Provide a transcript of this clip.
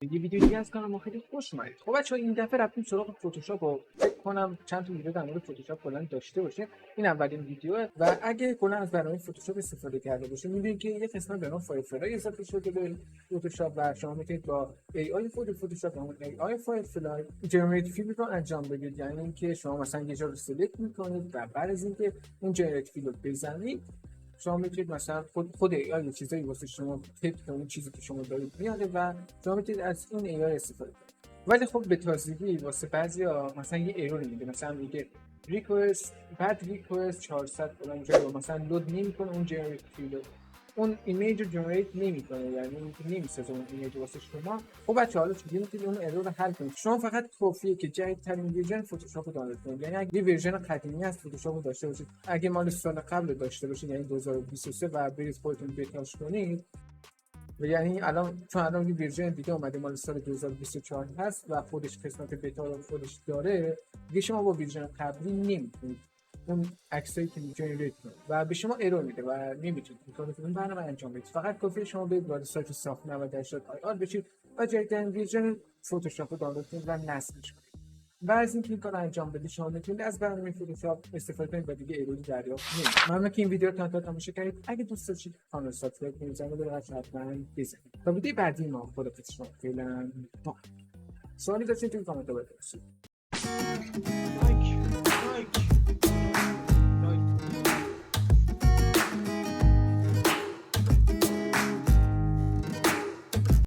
یه ویدیو دیگه از کانال ما خیلی خوش اومدید. خب بچه‌ها این دفعه رفتیم سراغ فتوشاپ و فکر کنم چند تا ویدیو در مورد فتوشاپ کلا داشته باشیم. این اولین ویدیوه و اگه کلا از برنامه فتوشاپ استفاده کرده باشید می‌بینید که یه قسمت به نام فایرفلای اضافه شده به فتوشاپ و شما میتونید با AI فتوشاپ یا AI فایرفلای جنریت فیل رو انجام بدید. یعنی اینکه شما مثلا یه جا رو سلکت می‌کنید و بعد از اینکه اون جنریت فیل رو بزنید شما میتونید مثلا خود AI یه چیزایی واسه شما تیپ اون چیزی که شما دارید میاره و شما میتونید از این AI استفاده کنید. ولی خب به تازگی واسه بعضیا مثلا یه ایرور میده، مثلا میگه ریکوست بعد ریکوست 400 فلان جا مثلا لود نمیکنه اون جنریت فیل، اون ایمیج رو جنریت نمیکنه، یعنی نمیسازه اون ایمیج واسه شما. خب بچه‌ها حالا چجوری میتونید اون ارور رو حل کنید؟ شما فقط کافیه که جدیدترین ورژن فتوشاپ رو دانلود کنید. یعنی اگه ورژن قدیمی از فتوشاپ رو داشته باشید، اگه مال سال قبل داشته باشید یعنی 2023 و برید خودتون بتاش کنید، و یعنی الان یه ورژن دیگه اومده مال سال 2024 هست و خودش قسمت بتا رو خودش داره، دیگه شما با ورژن قبلی نمیتونید اون عکسایی که جنریت کنید و به شما ارور میده و نمیتونید این کارو اون برنامه انجام بدید. فقط کافیه شما برید وارد سایت ساخت 98.ir بشید و جدیدترین ورژن فتوشاپ رو دانلود کنید و نصبش کنید. و از اینکه این کار انجام بدید شما میتونید از برنامه فتوشاپ استفاده کنید و دیگه ایروری دریافت نمی‌کنید. ممنون که این ویدیو رو تا تماشا کردید. اگه دوست داشتید کانال سابسکرایب کنید، زنگ بزنید حتما بزنید. تا ویدیو بعدی ما خداحافظ شما. فعلا سوالی داشتید توی کامنت بپرسید. لایک